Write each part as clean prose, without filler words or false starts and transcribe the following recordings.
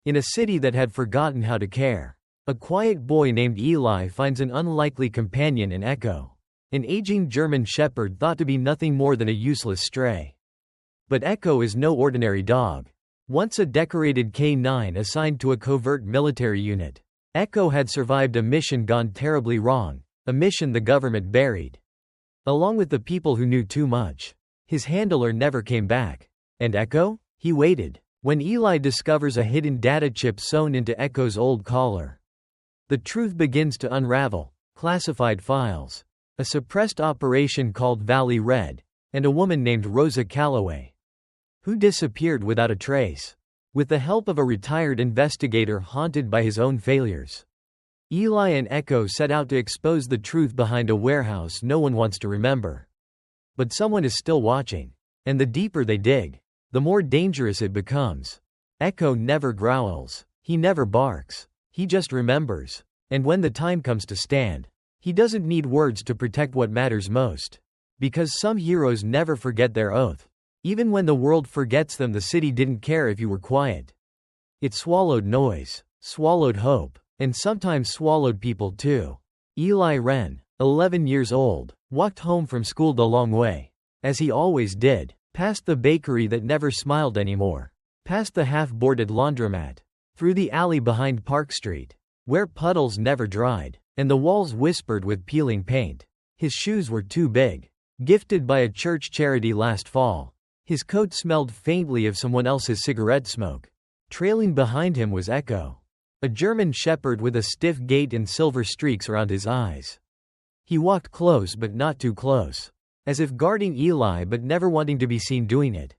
In a city that had forgotten how to care, a quiet boy named Eli finds an unlikely companion in Echo, an aging German shepherd thought to be nothing more than a useless stray. But Echo is no ordinary dog. Once a decorated K9 assigned to a covert military unit, Echo had survived a mission gone terribly wrong, a mission the government buried. Along with the people who knew too much. His handler never came back. And Echo? He waited. When Eli discovers a hidden data chip sewn into Echo's old collar, the truth begins to unravel. Classified files, a suppressed operation called Valley Red, and a woman named Rosa Calloway, who disappeared without a trace. With the help of a retired investigator haunted by his own failures, Eli and Echo set out to expose the truth behind a warehouse no one wants to remember. But someone is still watching. And the deeper they dig, the more dangerous it becomes. Echo never growls. He never barks. He just remembers. And when the time comes to stand, he doesn't need words to protect what matters most. Because some heroes never forget their oath. Even when the world forgets them, the city didn't care if you were quiet. It swallowed noise, swallowed hope, and sometimes swallowed people too. Eli Wren, 11 years old, walked home from school the long way. As he always did. Past the bakery that never smiled anymore. Past the half-boarded laundromat. Through the alley behind Park Street, where puddles never dried, and the walls whispered with peeling paint. His shoes were too big. Gifted by a church charity last fall. His coat smelled faintly of someone else's cigarette smoke. Trailing behind him was Echo, a German shepherd with a stiff gait and silver streaks around his eyes. He walked close but not too close. As if guarding Eli but never wanting to be seen doing it.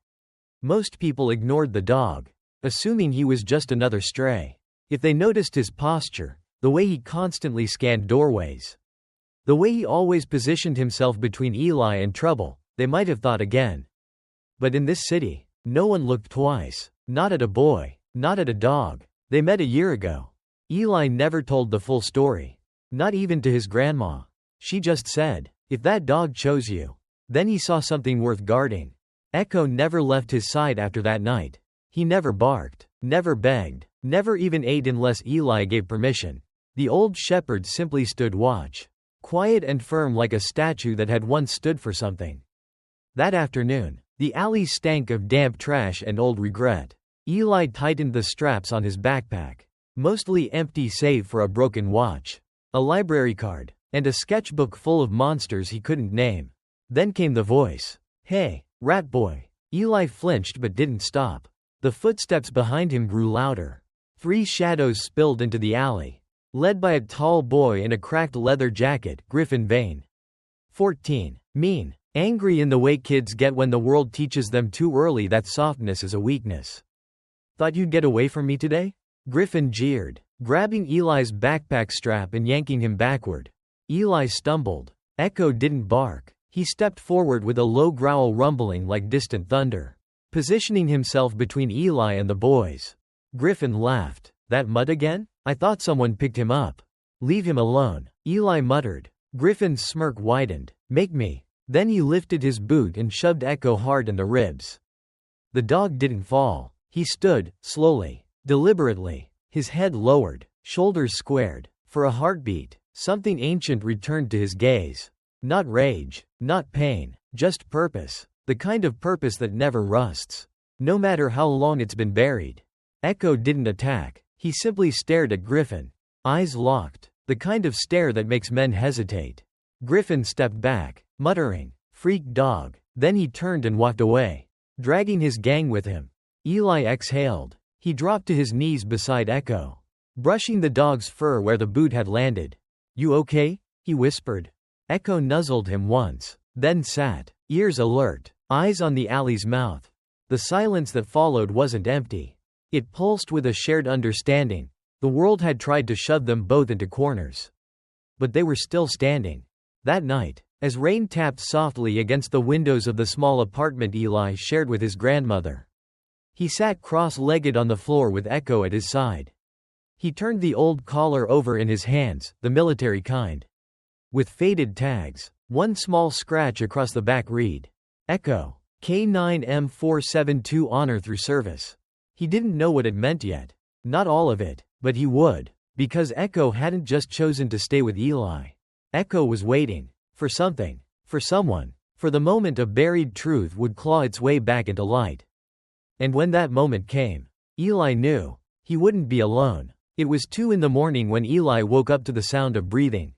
Most people ignored the dog, assuming he was just another stray. If they noticed his posture, the way he constantly scanned doorways, the way he always positioned himself between Eli and trouble, they might have thought again. But in this city, no one looked twice. Not at a boy, not at a dog. They met a year ago. Eli never told the full story. Not even to his grandma. She just said, "If that dog chose you." Then he saw something worth guarding. Echo never left his side after that night. He never barked, never begged, never even ate unless Eli gave permission. The old shepherd simply stood watch, quiet and firm like a statue that had once stood for something. That afternoon, the alley stank of damp trash and old regret. Eli tightened the straps on his backpack, mostly empty save for a broken watch, a library card, and a sketchbook full of monsters he couldn't name. Then came the voice. "Hey, rat boy." Eli flinched but didn't stop. The footsteps behind him grew louder. 3 shadows spilled into the alley, led by a tall boy in a cracked leather jacket, Griffin Vane. 14. Mean. Angry in the way kids get when the world teaches them too early that softness is a weakness. "Thought you'd get away from me today?" Griffin jeered, grabbing Eli's backpack strap and yanking him backward. Eli stumbled. Echo didn't bark. He stepped forward with a low growl rumbling like distant thunder, positioning himself between Eli and the boys. Griffin laughed. "That mud again? I thought someone picked him up." "Leave him alone," Eli muttered. Griffin's smirk widened. "Make me." Then he lifted his boot and shoved Echo hard in the ribs. The dog didn't fall. He stood, slowly, deliberately, his head lowered, shoulders squared. For a heartbeat, something ancient returned to his gaze. Not rage, not pain, just purpose. The kind of purpose that never rusts, no matter how long it's been buried. Echo didn't attack. He simply stared at Griffin. Eyes locked. The kind of stare that makes men hesitate. Griffin stepped back, muttering, "Freak dog." Then he turned and walked away, dragging his gang with him. Eli exhaled. He dropped to his knees beside Echo, brushing the dog's fur where the boot had landed. "You okay?" he whispered. Echo nuzzled him once, then sat, ears alert, eyes on the alley's mouth. The silence that followed wasn't empty. It pulsed with a shared understanding. The world had tried to shove them both into corners. But they were still standing. That night, as rain tapped softly against the windows of the small apartment Eli shared with his grandmother, he sat cross-legged on the floor with Echo at his side. He turned the old collar over in his hands, the military kind, with faded tags. One small scratch across the back read, "Echo, K9M472 Honor through Service." He didn't know what it meant yet. Not all of it, but he would. Because Echo hadn't just chosen to stay with Eli. Echo was waiting. For something. For someone. For the moment a buried truth would claw its way back into light. And when that moment came, Eli knew. He wouldn't be alone. It was 2 a.m. when Eli woke up to the sound of breathing.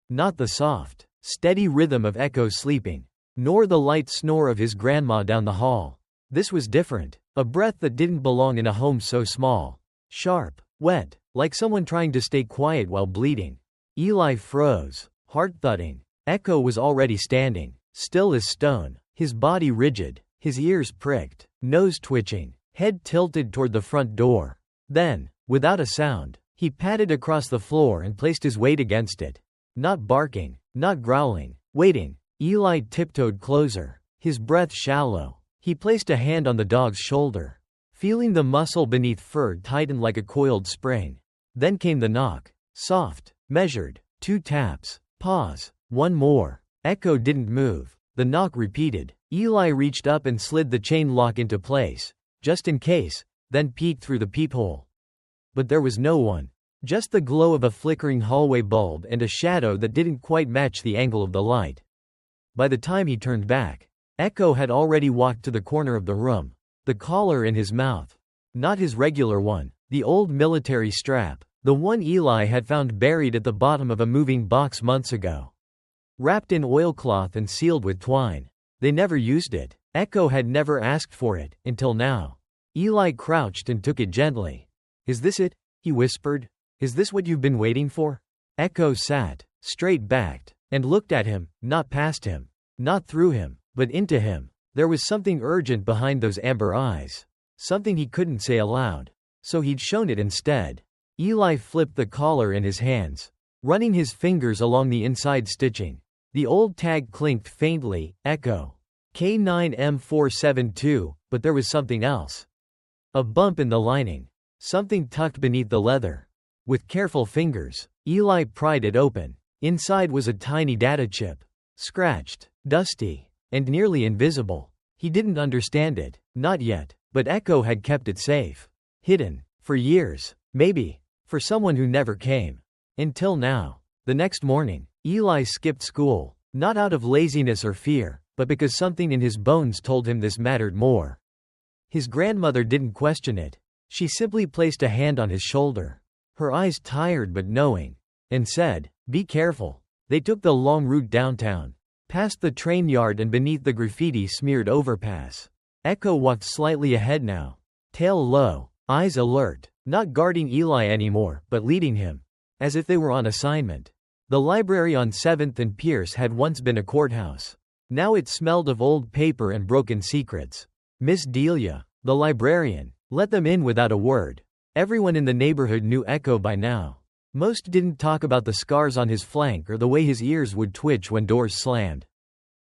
Not the soft, steady rhythm of Echo sleeping, nor the light snore of his grandma down the hall. This was different. A breath that didn't belong in a home so small. Sharp, wet, like someone trying to stay quiet while bleeding. Eli froze, heart thudding. Echo was already standing, still as stone, his body rigid, his ears pricked, nose twitching, head tilted toward the front door. Then, without a sound, he padded across the floor and placed his weight against it. Not barking, not growling, waiting. Eli tiptoed closer, his breath shallow. He placed a hand on the dog's shoulder, feeling the muscle beneath fur tighten like a coiled spring. Then came the knock. Soft, measured, 2 taps. Pause. 1 more. Echo didn't move. The knock repeated. Eli reached up and slid the chain lock into place, just in case, then peeked through the peephole. But there was no one. Just the glow of a flickering hallway bulb and a shadow that didn't quite match the angle of the light. By the time he turned back, Echo had already walked to the corner of the room, the collar in his mouth. Not his regular one, the old military strap, the one Eli had found buried at the bottom of a moving box months ago. Wrapped in oilcloth and sealed with twine. They never used it. Echo had never asked for it, until now. Eli crouched and took it gently. "Is this it?" he whispered. "Is this what you've been waiting for?" Echo sat, straight-backed, and looked at him, not past him, not through him, but into him. There was something urgent behind those amber eyes. Something he couldn't say aloud. So he'd shown it instead. Eli flipped the collar in his hands, running his fingers along the inside stitching. The old tag clinked faintly, Echo. K9M472, but there was something else. A bump in the lining. Something tucked beneath the leather. With careful fingers, Eli pried it open. Inside was a tiny data chip. Scratched, dusty, and nearly invisible. He didn't understand it, not yet, but Echo had kept it safe. Hidden. For years. Maybe. For someone who never came. Until now. The next morning, Eli skipped school, not out of laziness or fear, but because something in his bones told him this mattered more. His grandmother didn't question it. She simply placed a hand on his shoulder, her eyes tired but knowing, and said, "Be careful." They took the long route downtown, past the train yard and beneath the graffiti-smeared overpass. Echo walked slightly ahead now, tail low, eyes alert, not guarding Eli anymore, but leading him, as if they were on assignment. The library on 7th and Pierce had once been a courthouse. Now it smelled of old paper and broken secrets. Miss Delia, the librarian, let them in without a word. Everyone in the neighborhood knew Echo by now. Most didn't talk about the scars on his flank or the way his ears would twitch when doors slammed.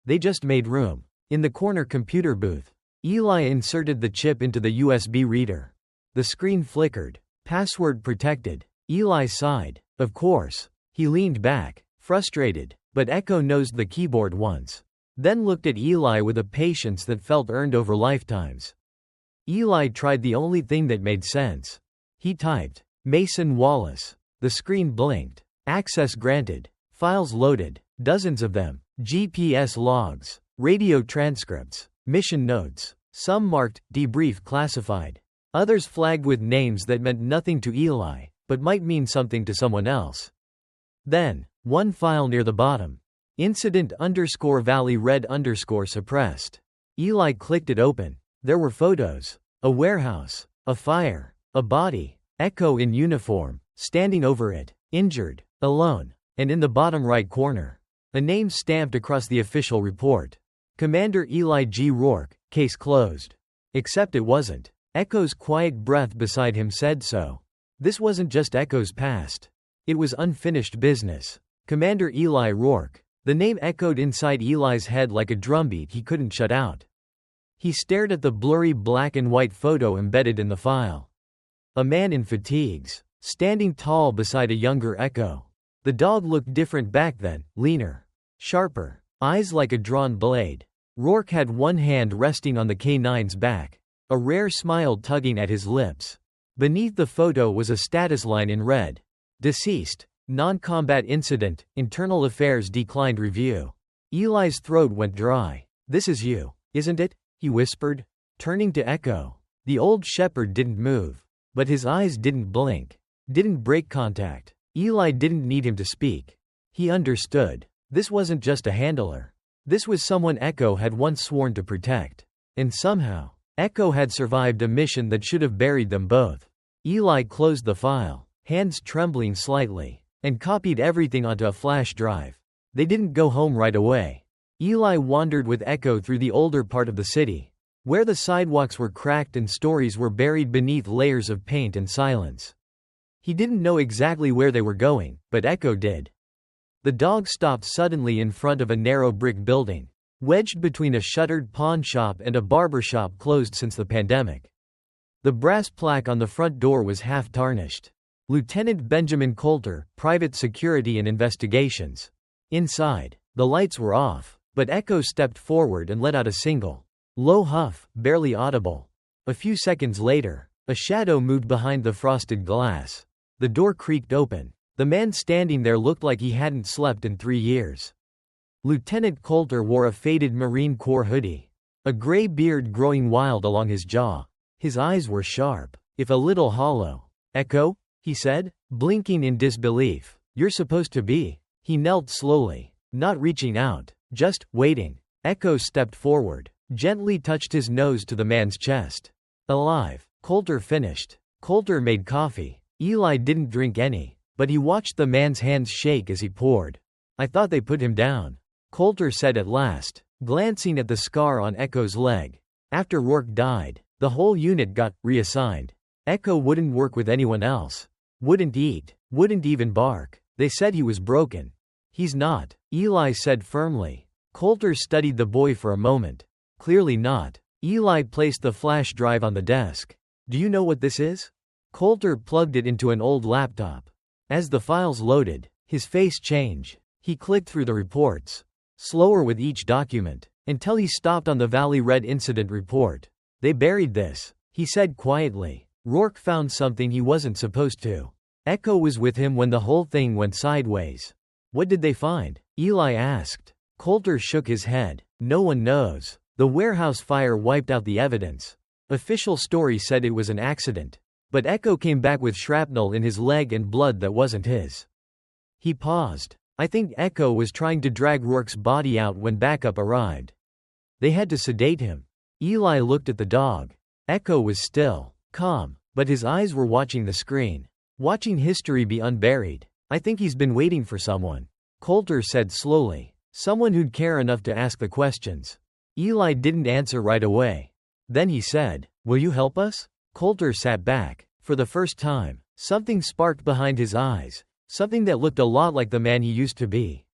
They just made room. In the corner computer booth, Eli inserted the chip into the USB reader. The screen flickered. Password protected. Eli sighed. Of course. He leaned back, frustrated, but Echo nosed the keyboard once. Then looked at Eli with a patience that felt earned over lifetimes. Eli tried the only thing that made sense. He typed, "Mason Wallace." The screen blinked. Access granted. Files loaded. Dozens of them. GPS logs. Radio transcripts. Mission notes. Some marked, debrief classified. Others flagged with names that meant nothing to Eli, but might mean something to someone else. Then, one file near the bottom. Incident_Valley red_suppressed. Eli clicked it open. There were photos. A warehouse. A fire. A body. Echo in uniform, standing over it, injured, alone. And in the bottom right corner, a name stamped across the official report. Commander Eli G. Rourke, case closed. Except it wasn't. Echo's quiet breath beside him said so. This wasn't just Echo's past. It was unfinished business. Commander Eli Rourke. The name echoed inside Eli's head like a drumbeat he couldn't shut out. He stared at the blurry black and white photo embedded in the file. A man in fatigues, standing tall beside a younger Echo. The dog looked different back then, leaner, sharper, eyes like a drawn blade. Rourke had one hand resting on the K9's back, a rare smile tugging at his lips. Beneath the photo was a status line in red. Deceased. Non-combat incident, internal affairs declined review. Eli's throat went dry. "This is you, isn't it?" he whispered, turning to Echo. The old shepherd didn't move. But his eyes didn't blink. Didn't break contact. Eli didn't need him to speak. He understood. This wasn't just a handler. This was someone Echo had once sworn to protect. And somehow, Echo had survived a mission that should have buried them both. Eli closed the file, hands trembling slightly, and copied everything onto a flash drive. They didn't go home right away. Eli wandered with Echo through the older part of the city, where the sidewalks were cracked and stories were buried beneath layers of paint and silence. He didn't know exactly where they were going, but Echo did. The dog stopped suddenly in front of a narrow brick building, wedged between a shuttered pawn shop and a barber shop closed since the pandemic. The brass plaque on the front door was half tarnished. Lieutenant Benjamin Coulter, Private Security and Investigations. Inside, the lights were off, but Echo stepped forward and let out a single, low huff, barely audible. A few seconds later, a shadow moved behind the frosted glass. The door creaked open. The man standing there looked like he hadn't slept in 3 years. Lieutenant Coulter wore a faded Marine Corps hoodie, a gray beard growing wild along his jaw. His eyes were sharp, if a little hollow. "Echo?" he said, blinking in disbelief. "You're supposed to be." He knelt slowly, not reaching out, just waiting. Echo stepped forward, gently touched his nose to the man's chest. "Alive," Coulter finished. Coulter made coffee. Eli didn't drink any, but he watched the man's hands shake as he poured. "I thought they put him down," Coulter said at last, glancing at the scar on Echo's leg. "After Rourke died, the whole unit got reassigned. Echo wouldn't work with anyone else. Wouldn't eat, wouldn't even bark. They said he was broken." "He's not," Eli said firmly. Coulter studied the boy for a moment. "Clearly not." Eli placed the flash drive on the desk. "Do you know what this is?" Coulter plugged it into an old laptop. As the files loaded, his face changed. He clicked through the reports, slower with each document, until he stopped on the Valley Red incident report. "They buried this," he said quietly. "Rourke found something he wasn't supposed to. Echo was with him when the whole thing went sideways." "What did they find?" Eli asked. Coulter shook his head. "No one knows. The warehouse fire wiped out the evidence. Official story said it was an accident. But Echo came back with shrapnel in his leg and blood that wasn't his." He paused. "I think Echo was trying to drag Rourke's body out when backup arrived. They had to sedate him." Eli looked at the dog. Echo was still, calm, but his eyes were watching the screen, watching history be unburied. "I think he's been waiting for someone," Coulter said slowly. "Someone who'd care enough to ask the questions." Eli didn't answer right away. Then he said, "Will you help us?" Coulter sat back. For the first time, something sparked behind his eyes, something that looked a lot like the man he used to be.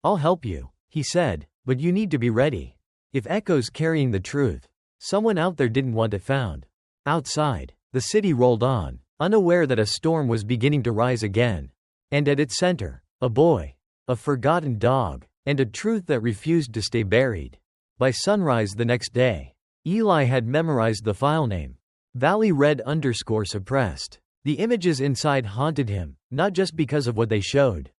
"I'll help you," he said, "but you need to be ready. If Echo's carrying the truth, someone out there didn't want it found." Outside, the city rolled on, unaware that a storm was beginning to rise again. And at its center, a boy, a forgotten dog, and a truth that refused to stay buried. By sunrise the next day, Eli had memorized the file name. Valley Red _suppressed. The images inside haunted him, not just because of what they showed,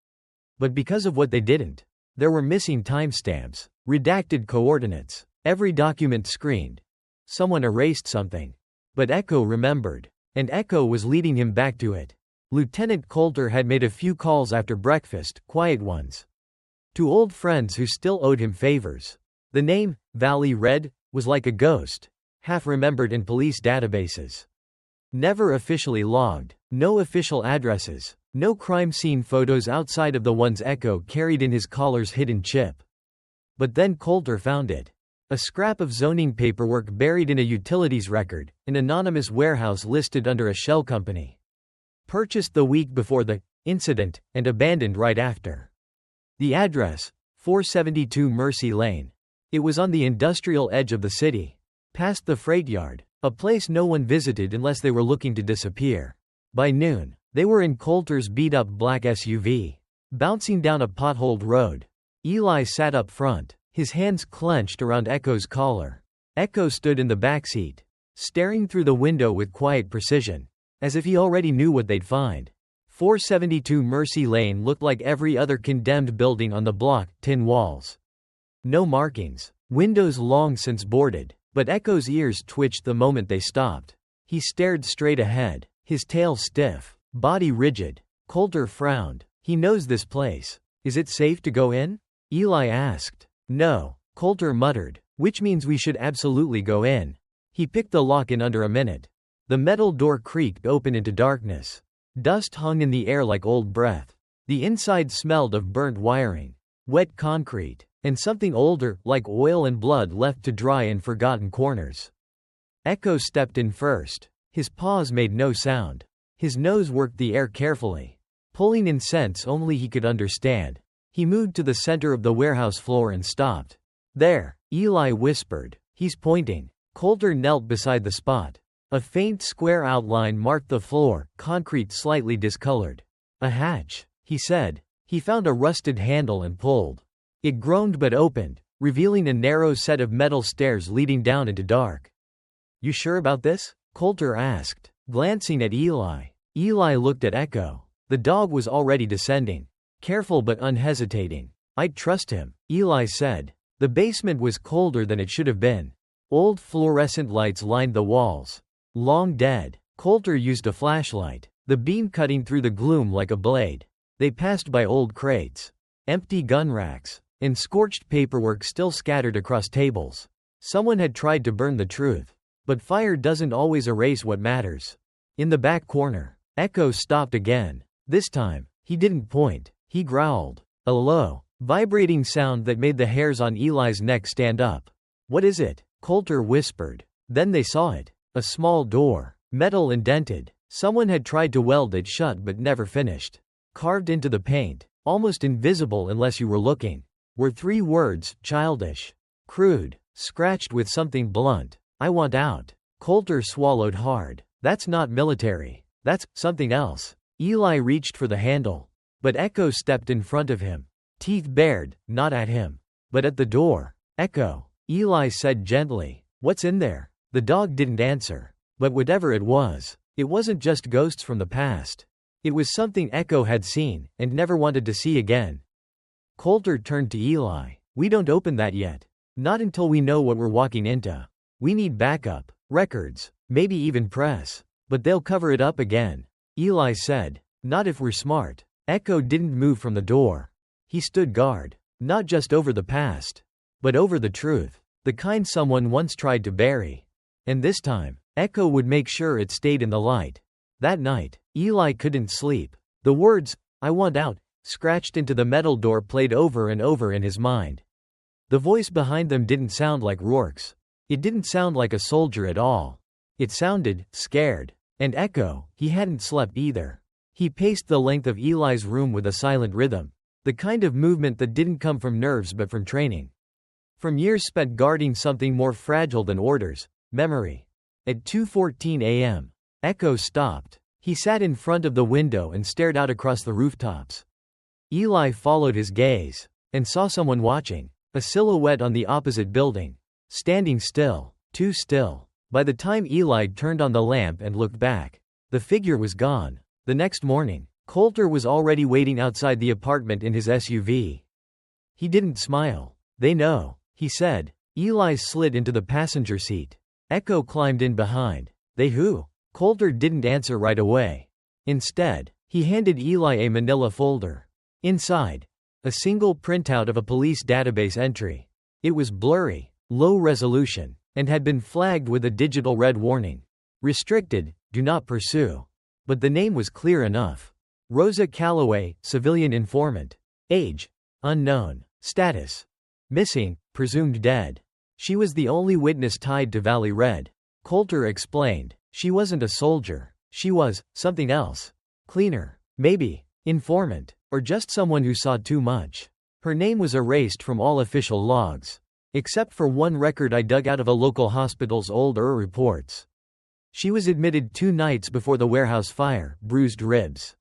but because of what they didn't. There were missing timestamps, redacted coordinates, every document screened. Someone erased something. But Echo remembered. And Echo was leading him back to it. Lieutenant Coulter had made a few calls after breakfast, quiet ones, to old friends who still owed him favors. The name, Valley Red, was like a ghost, half remembered in police databases. Never officially logged, no official addresses, no crime scene photos outside of the ones Echo carried in his collar's hidden chip. But then Coulter found it. A scrap of zoning paperwork buried in a utilities record, an anonymous warehouse listed under a shell company. Purchased the week before the incident, and abandoned right after. The address, 472 Mercy Lane. It was on the industrial edge of the city, past the freight yard, a place no one visited unless they were looking to disappear. By noon, they were in Coulter's beat-up black SUV, bouncing down a potholed road. Eli sat up front, his hands clenched around Echo's collar. Echo stood in the backseat, staring through the window with quiet precision. as if he already knew what they'd find. 472 Mercy Lane looked like every other condemned building on the block, tin walls. No markings, windows long since boarded, but Echo's ears twitched the moment they stopped. He stared straight ahead, his tail stiff, body rigid. Coulter frowned. He knows this place. Is it safe to go in? Eli asked. No, Coulter muttered, which means we should absolutely go in. He picked the lock in under a minute. The metal door creaked open into darkness. Dust hung in the air like old breath. The inside smelled of burnt wiring, wet concrete, and something older, like oil and blood left to dry in forgotten corners. Echo stepped in first. His paws made no sound. His nose worked the air carefully, pulling in scents only he could understand. He moved to the center of the warehouse floor and stopped. There, Eli whispered. He's pointing. Coulter knelt beside the spot. A faint square outline marked the floor, concrete slightly discolored. A hatch, he said. He found a rusted handle and pulled. It groaned but opened, revealing a narrow set of metal stairs leading down into dark. You sure about this? Coulter asked, glancing at Eli. Eli looked at Echo. The dog was already descending. Careful but unhesitating. I'd trust him, Eli said. The basement was colder than it should have been. Old fluorescent lights lined the walls. Long dead. Coulter used a flashlight, the beam cutting through the gloom like a blade. They passed by old crates, empty gun racks, and scorched paperwork still scattered across tables. Someone had tried to burn the truth. But fire doesn't always erase what matters. In the back corner, Echo stopped again. This time, he didn't point. He growled. A low, vibrating sound that made the hairs on Eli's neck stand up. What is it? Coulter whispered. Then they saw it. A small door, metal indented. Someone had tried to weld it shut but never finished. Carved into the paint, almost invisible unless you were looking, were 3 words: childish, crude, scratched with something blunt. I want out. Coulter swallowed hard. That's not military. That's something else. Eli reached for the handle, but Echo stepped in front of him. Teeth bared, not at him, but at the door. Echo, Eli said gently. What's in there? The dog didn't answer. But whatever it wasn't just ghosts from the past. It was something Echo had seen, and never wanted to see again. Coulter turned to Eli. We don't open that yet. Not until we know what we're walking into. We need backup, records, maybe even press. But they'll cover it up again. Eli said. Not if we're smart. Echo didn't move from the door. He stood guard. Not just over the past, but over the truth. The kind someone once tried to bury. And this time, Echo would make sure it stayed in the light. That night, Eli couldn't sleep. The words, I want out, scratched into the metal door played over and over in his mind. The voice behind them didn't sound like Rourke's. It didn't sound like a soldier at all. It sounded scared. And Echo, he hadn't slept either. He paced the length of Eli's room with a silent rhythm. The kind of movement that didn't come from nerves but from training. From years spent guarding something more fragile than orders. Memory. At 2:14 a.m., Echo stopped. He sat in front of the window and stared out across the rooftops. Eli followed his gaze, and saw someone watching, a silhouette on the opposite building. Standing still, too still. By the time Eli turned on the lamp and looked back, the figure was gone. The next morning, Coulter was already waiting outside the apartment in his SUV. He didn't smile. They know, he said. Eli slid into the passenger seat. Echo climbed in behind. They who? Coulter didn't answer right away. Instead, he handed Eli a manila folder. Inside, a single printout of a police database entry. It was blurry, low resolution, and had been flagged with a digital red warning. Restricted, do not pursue. But the name was clear enough. Rosa Calloway, civilian informant. Age, unknown. Status, missing, presumed dead. She was the only witness tied to Valley Red. Coulter explained. She wasn't a soldier. She was something else. Cleaner, maybe, informant, or just someone who saw too much. Her name was erased from all official logs, except for one record I dug out of a local hospital's old reports. She was admitted 2 nights before the warehouse fire, bruised ribs,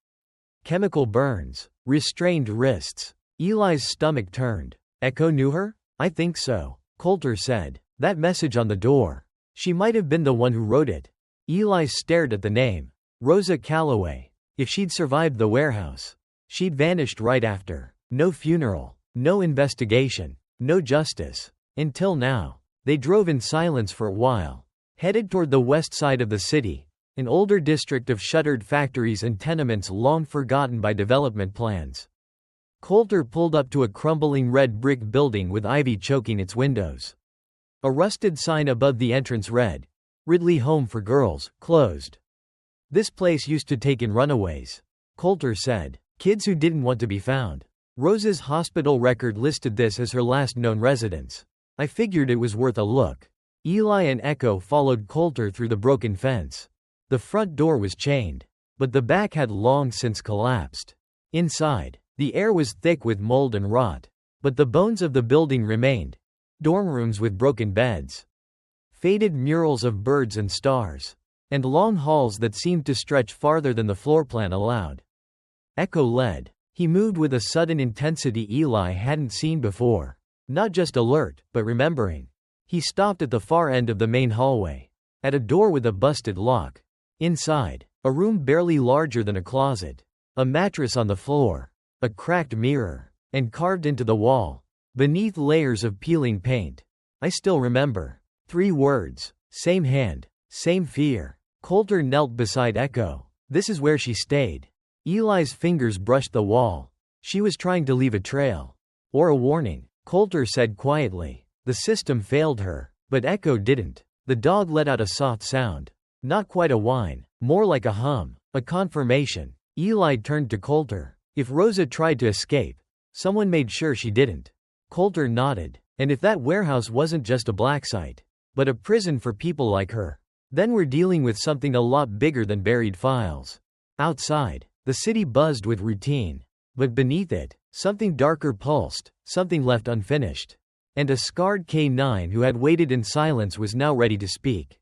chemical burns, restrained wrists. Eli's stomach turned. Echo knew her? I think so, Coulter said. That message on the door. She might have been the one who wrote it. Eli stared at the name. Rosa Calloway. If she'd survived the warehouse, she'd vanished right after. No funeral, no investigation, no justice. Until now. They drove in silence for a while, headed toward the west side of the city, an older district of shuttered factories and tenements long forgotten by development plans. Coulter pulled up to a crumbling red brick building with ivy choking its windows. A rusted sign above the entrance read, "Ridley Home for Girls, closed." "This place used to take in runaways," Coulter said. "Kids who didn't want to be found." Rosa's hospital record listed this as her last known residence. "I figured it was worth a look." Eli and Echo followed Coulter through the broken fence. The front door was chained, but the back had long since collapsed. Inside, the air was thick with mold and rot, but the bones of the building remained. Dorm rooms with broken beds, faded murals of birds and stars, and long halls that seemed to stretch farther than the floor plan allowed. Echo led. He moved with a sudden intensity Eli hadn't seen before. Not just alert, but remembering. He stopped at the far end of the main hallway, at a door with a busted lock. Inside, a room barely larger than a closet. A mattress on the floor, a cracked mirror, and carved into the wall, beneath layers of peeling paint. I still remember. 3 words. Same hand. Same fear. Coulter knelt beside Echo. This is where she stayed. Eli's fingers brushed the wall. She was trying to leave a trail. Or a warning. Coulter said quietly. The system failed her, but Echo didn't. The dog let out a soft sound. Not quite a whine, more like a hum, a confirmation. Eli turned to Coulter. If Rosa tried to escape, someone made sure she didn't. Coulter nodded. And if that warehouse wasn't just a black site, but a prison for people like her, then we're dealing with something a lot bigger than buried files. Outside, the city buzzed with routine. But beneath it, something darker pulsed, something left unfinished. And a scarred K9 who had waited in silence was now ready to speak.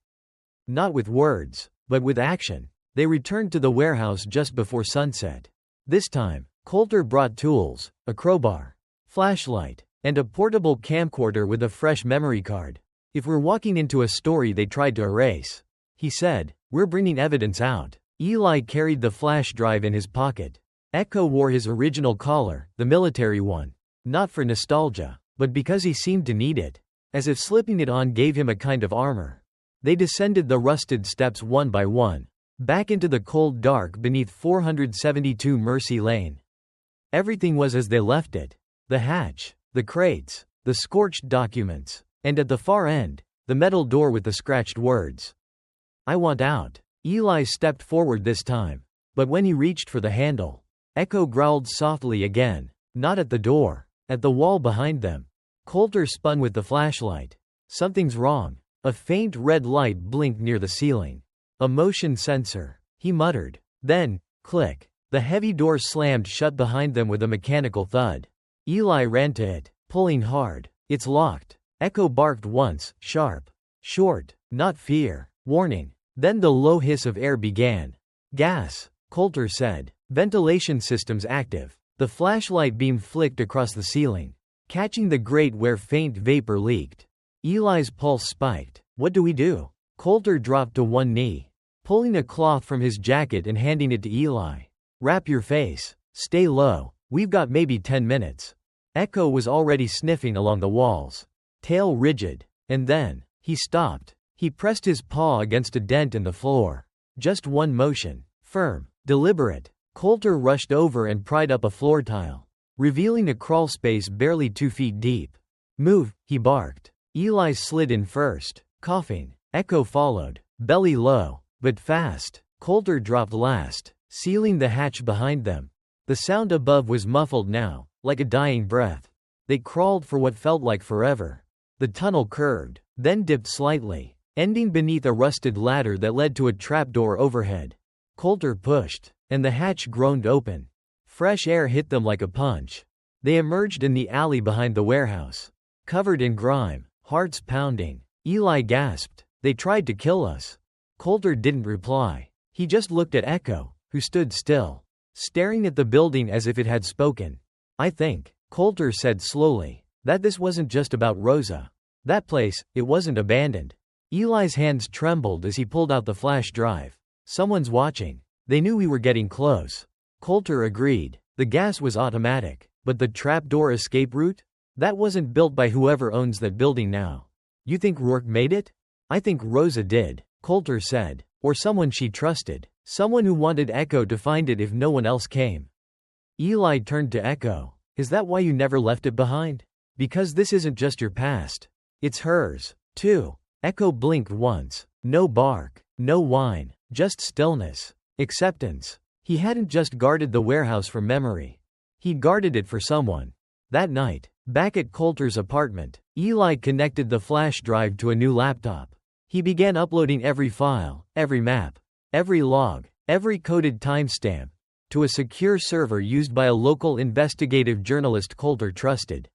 Not with words, but with action. They returned to the warehouse just before sunset. This time, Coulter brought tools, a crowbar, flashlight, and a portable camcorder with a fresh memory card. If we're walking into a story they tried to erase, he said, we're bringing evidence out. Eli carried the flash drive in his pocket. Echo wore his original collar, the military one. Not for nostalgia, but because he seemed to need it. As if slipping it on gave him a kind of armor. They descended the rusted steps one by one, back into the cold dark beneath 472 Mercy Lane. Everything was as they left it. The hatch, the crates, the scorched documents, and at the far end, the metal door with the scratched words. I want out. Eli stepped forward this time, but when he reached for the handle, Echo growled softly again. Not at the door, at the wall behind them. Coulter spun with the flashlight. Something's wrong. A faint red light blinked near the ceiling. A motion sensor, he muttered. Then, click. The heavy door slammed shut behind them with a mechanical thud. Eli ran to it, pulling hard. It's locked. Echo barked once, sharp. Short, not fear. Warning. Then the low hiss of air began. Gas, Coulter said. Ventilation systems active. The flashlight beam flicked across the ceiling, catching the grate where faint vapor leaked. Eli's pulse spiked. What do we do? Coulter dropped to one knee, pulling a cloth from his jacket and handing it to Eli. Wrap your face. Stay low. We've got maybe 10 minutes. Echo was already sniffing along the walls, tail rigid. And then, he stopped. He pressed his paw against a dent in the floor. Just one motion. Firm. Deliberate. Coulter rushed over and pried up a floor tile, revealing a crawl space barely 2 feet deep. Move, he barked. Eli slid in first, coughing. Echo followed, belly low, but fast. Coulter dropped last, sealing the hatch behind them. The sound above was muffled now, like a dying breath. They crawled for what felt like forever. The tunnel curved, then dipped slightly, ending beneath a rusted ladder that led to a trapdoor overhead. Coulter pushed, and the hatch groaned open. Fresh air hit them like a punch. They emerged in the alley behind the warehouse, covered in grime, hearts pounding. Eli gasped. They tried to kill us. Coulter didn't reply. He just looked at Echo, who stood still, staring at the building as if it had spoken. I think, Coulter said slowly, that this wasn't just about Rosa. That place, it wasn't abandoned. Eli's hands trembled as he pulled out the flash drive. Someone's watching. They knew we were getting close. Coulter agreed. The gas was automatic. But the trapdoor escape route? That wasn't built by whoever owns that building now. You think Rourke made it? I think Rosa did, Coulter said. Or someone she trusted. Someone who wanted Echo to find it if no one else came. Eli turned to Echo. Is that why you never left it behind? Because this isn't just your past. It's hers, too. Echo blinked once. No bark. No whine. Just stillness. Acceptance. He hadn't just guarded the warehouse for memory. He'd guarded it for someone. That night, back at Coulter's apartment, Eli connected the flash drive to a new laptop. He began uploading every file, every map, every log, every coded timestamp, to a secure server used by a local investigative journalist Coulter trusted.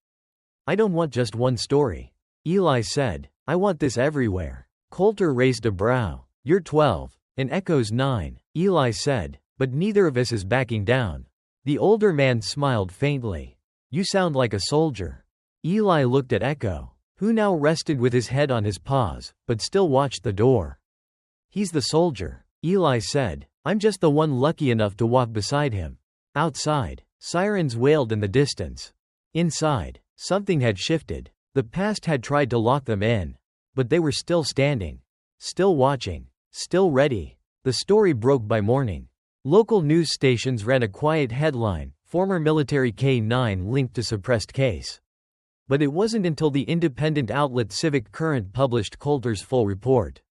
I don't want just one story, Eli said. I want this everywhere. Coulter raised a brow. You're 12, and Echo's 9, Eli said, but neither of us is backing down. The older man smiled faintly. You sound like a soldier. Eli looked at Echo, who now rested with his head on his paws, but still watched the door. He's the soldier, Eli said. I'm just the one lucky enough to walk beside him. Outside, sirens wailed in the distance. Inside, something had shifted. The past had tried to lock them in. But they were still standing. Still watching. Still ready. The story broke by morning. Local news stations ran a quiet headline, former military K-9 linked to suppressed case. But it wasn't until the independent outlet Civic Current published Coulter's full report.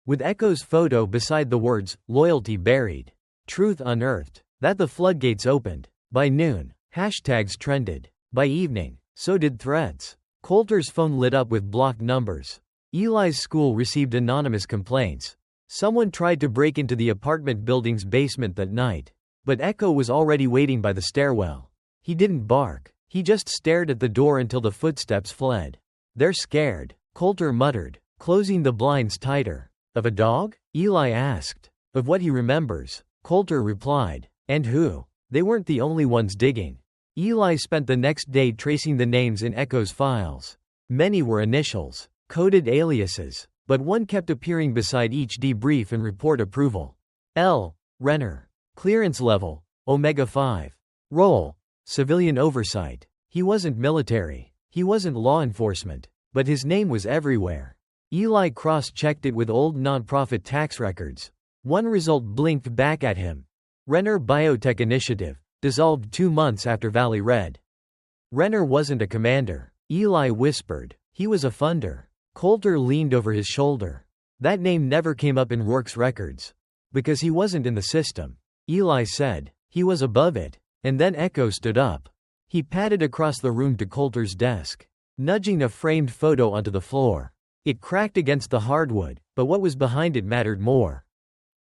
With Echo's photo beside the words, loyalty buried, truth unearthed, that the floodgates opened. By noon, hashtags trended. By evening, so did threads. Coulter's phone lit up with blocked numbers. Eli's school received anonymous complaints. Someone tried to break into the apartment building's basement that night. But Echo was already waiting by the stairwell. He didn't bark. He just stared at the door until the footsteps fled. They're scared, Coulter muttered, closing the blinds tighter. Of a dog? Eli asked. Of what he remembers, Coulter replied. And who? They weren't the only ones digging. Eli spent the next day tracing the names in Echo's files. Many were initials, coded aliases, but one kept appearing beside each debrief and report approval. L. Renner. Clearance level, Omega 5. Role, civilian oversight. He wasn't military. He wasn't law enforcement. But his name was everywhere. Eli cross-checked it with old nonprofit tax records. One result blinked back at him. Renner Biotech Initiative, dissolved 2 months after Valley Red. Renner wasn't a commander, Eli whispered. He was a funder. Coulter leaned over his shoulder. That name never came up in Rourke's records. Because he wasn't in the system, Eli said. He was above it. And then Echo stood up. He padded across the room to Coulter's desk, nudging a framed photo onto the floor. It cracked against the hardwood, but what was behind it mattered more.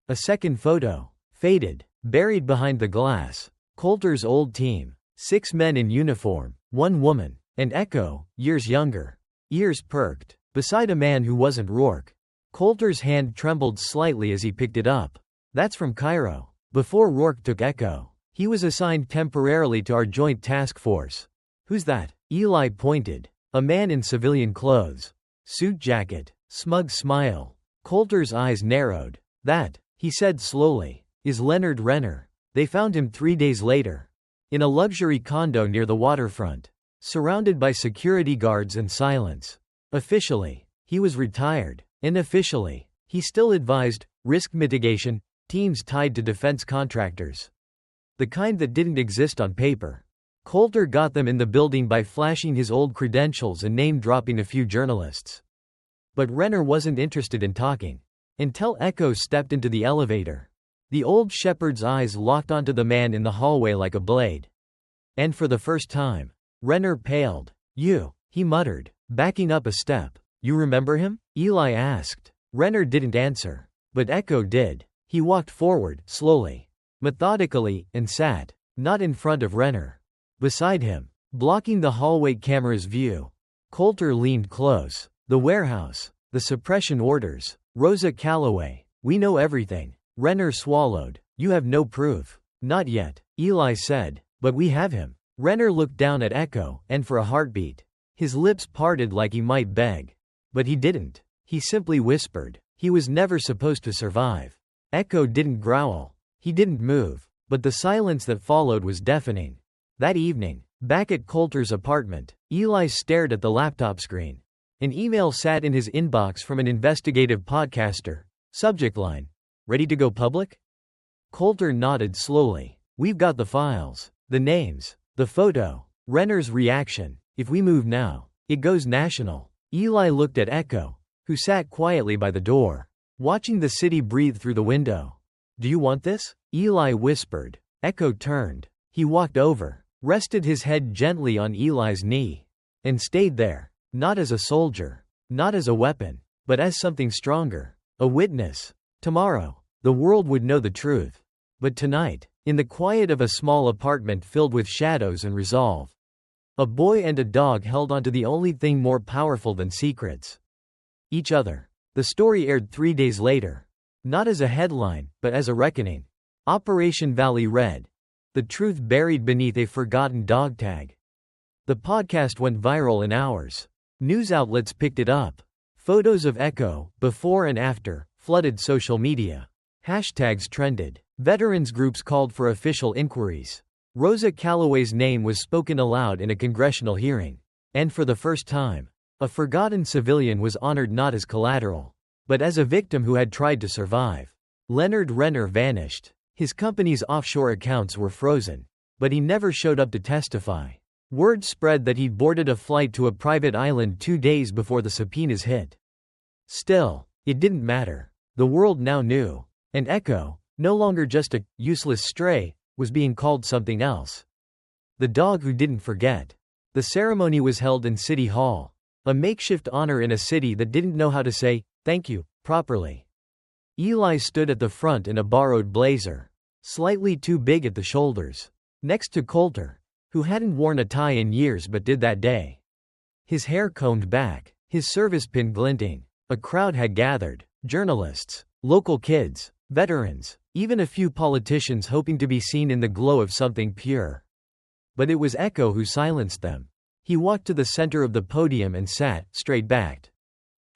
A second photo, faded, buried behind the glass. Coulter's old team. 6 men in uniform, 1 woman, and Echo, years younger. Ears perked. Beside a man who wasn't Rourke. Coulter's hand trembled slightly as he picked it up. That's from Cairo. Before Rourke took Echo, he was assigned temporarily to our joint task force. Who's that? Eli pointed. A man in civilian clothes. Suit jacket. Smug smile. Coulter's eyes narrowed. That, he said slowly, is Leonard Renner. They found him 3 days later. In a luxury condo near the waterfront. Surrounded by security guards and silence. Officially, he was retired. Unofficially, he still advised risk mitigation teams tied to defense contractors. The kind that didn't exist on paper. Coulter got them in the building by flashing his old credentials and name-dropping a few journalists. But Renner wasn't interested in talking. Until Echo stepped into the elevator. The old shepherd's eyes locked onto the man in the hallway like a blade. And for the first time, Renner paled. You, he muttered, backing up a step. You remember him? Eli asked. Renner didn't answer. But Echo did. He walked forward, slowly, methodically, and sat, not in front of Renner. Beside him, blocking the hallway camera's view. Coulter leaned close. The warehouse. The suppression orders. Rosa Calloway. We know everything. Renner swallowed. You have no proof. Not yet, Eli said. But we have him. Renner looked down at Echo, and for a heartbeat. His lips parted like he might beg. But he didn't. He simply whispered. He was never supposed to survive. Echo didn't growl. He didn't move, but the silence that followed was deafening. That evening, back at Coulter's apartment, Eli stared at the laptop screen. An email sat in his inbox from an investigative podcaster. Subject line: "Ready to go public?" Coulter nodded slowly. "We've got the files, the names, the photo." Renner's reaction: "If we move now, it goes national." Eli looked at Echo, who sat quietly by the door, watching the city breathe through the window. "Do you want this?" Eli whispered. Echo turned. He walked over, rested his head gently on Eli's knee, and stayed there, not as a soldier, not as a weapon, but as something stronger, a witness. Tomorrow, the world would know the truth. But tonight, in the quiet of a small apartment filled with shadows and resolve, a boy and a dog held onto the only thing more powerful than secrets: each other. The story aired 3 days later. Not as a headline, but as a reckoning. Operation Valley Red: the truth buried beneath a forgotten dog tag. The podcast went viral in hours. News outlets picked it up. Photos of Echo, before and after, flooded social media. Hashtags trended. Veterans groups called for official inquiries. Rosa Calloway's name was spoken aloud in a congressional hearing. And for the first time, a forgotten civilian was honored not as collateral, but as a victim who had tried to survive. Leonard Renner vanished. His company's offshore accounts were frozen, but he never showed up to testify. Word spread that he'd boarded a flight to a private island 2 days before the subpoenas hit. Still, it didn't matter. The world now knew. And Echo, no longer just a useless stray, was being called something else. The dog who didn't forget. The ceremony was held in City Hall, a makeshift honor in a city that didn't know how to say thank you properly. Eli stood at the front in a borrowed blazer, slightly too big at the shoulders, next to Coulter, who hadn't worn a tie in years but did that day. His hair combed back, his service pin glinting. A crowd had gathered: journalists, local kids, veterans, even a few politicians hoping to be seen in the glow of something pure. But it was Echo who silenced them. He walked to the center of the podium and sat, straight-backed.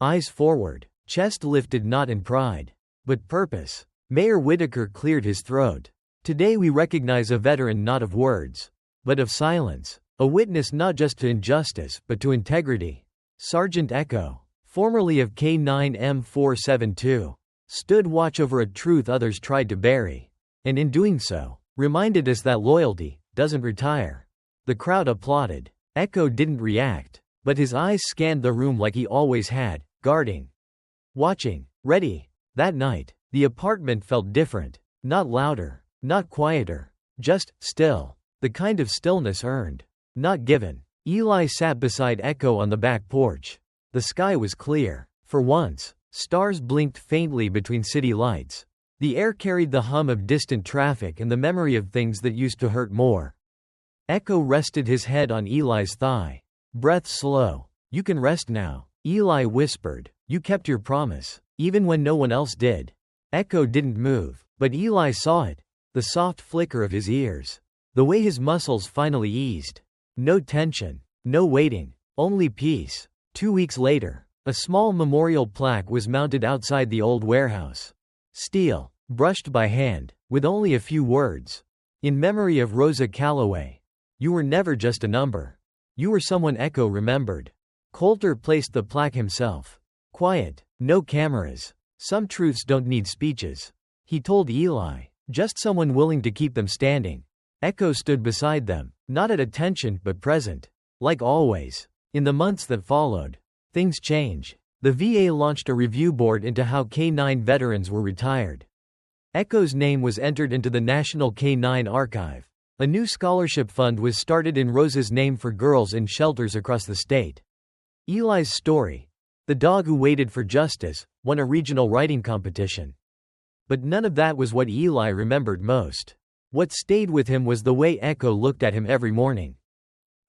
Eyes forward, chest lifted not in pride, but purpose. Mayor Whitaker cleared his throat. "Today we recognize a veteran not of words, but of silence, a witness not just to injustice, but to integrity." Sergeant Echo, formerly of K9M472, stood watch over a truth others tried to bury, and in doing so, reminded us that loyalty doesn't retire. The crowd applauded. Echo didn't react, but his eyes scanned the room like he always had, guarding, watching, ready. That night, the apartment felt different. Not louder, not quieter, just still. The kind of stillness earned, not given. Eli sat beside Echo on the back porch. The sky was clear. For once, stars blinked faintly between city lights. The air carried the hum of distant traffic and the memory of things that used to hurt more. Echo rested his head on Eli's thigh. Breath slow. "You can rest now," Eli whispered. "You kept your promise, even when no one else did." Echo didn't move, but Eli saw it. The soft flicker of his ears. The way his muscles finally eased. No tension, no waiting, only peace. 2 weeks later, a small memorial plaque was mounted outside the old warehouse. Steel, brushed by hand, with only a few words. "In memory of Rosa Calloway. You were never just a number. You were someone Echo remembered." Coulter placed the plaque himself. Quiet, no cameras. Some truths don't need speeches, he told Eli. Just someone willing to keep them standing. Echo stood beside them, not at attention but present. Like always. In the months that followed, things change. The VA launched a review board into how K9 veterans were retired. Echo's name was entered into the National K9 Archive. A new scholarship fund was started in Rosa's name for girls in shelters across the state. Eli's story, the dog who waited for justice, won a regional writing competition. But none of that was what Eli remembered most. What stayed with him was the way Echo looked at him every morning.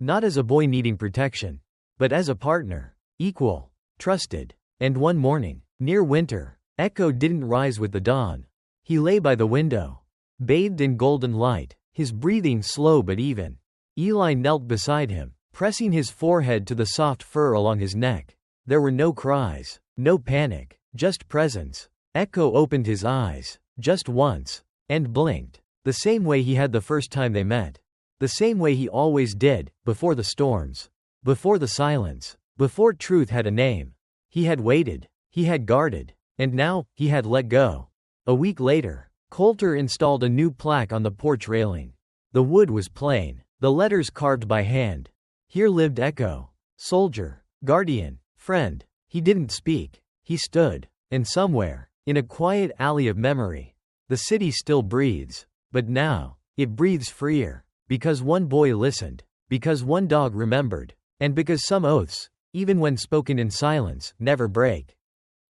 Not as a boy needing protection, but as a partner, equal, trusted. And one morning, near winter, Echo didn't rise with the dawn. He lay by the window, bathed in golden light, his breathing slow but even. Eli knelt beside him, pressing his forehead to the soft fur along his neck. There were no cries, no panic, just presence. Echo opened his eyes, just once, and blinked. The same way he had the first time they met. The same way he always did, before the storms. Before the silence. Before truth had a name. He had waited. He had guarded. And now, he had let go. A week later, Coulter installed a new plaque on the porch railing. The wood was plain. The letters carved by hand. Here lived Echo. Soldier. Guardian. Friend. He didn't speak. He stood. And somewhere, in a quiet alley of memory, the city still breathes. But now, it breathes freer. Because one boy listened. Because one dog remembered. And because some oaths, even when spoken in silence, never break.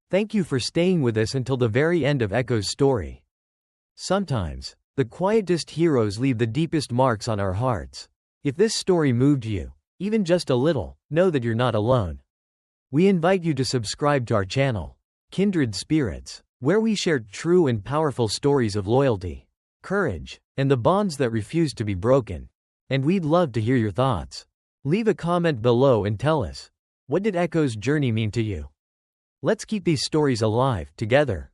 Thank you for staying with us until the very end of Echo's story. Sometimes, the quietest heroes leave the deepest marks on our hearts. If this story moved you, even just a little, know that you're not alone. We invite you to subscribe to our channel, Kindred Spirits, where we share true and powerful stories of loyalty, courage, and the bonds that refuse to be broken. And we'd love to hear your thoughts. Leave a comment below and tell us, what did Echo's journey mean to you? Let's keep these stories alive, together.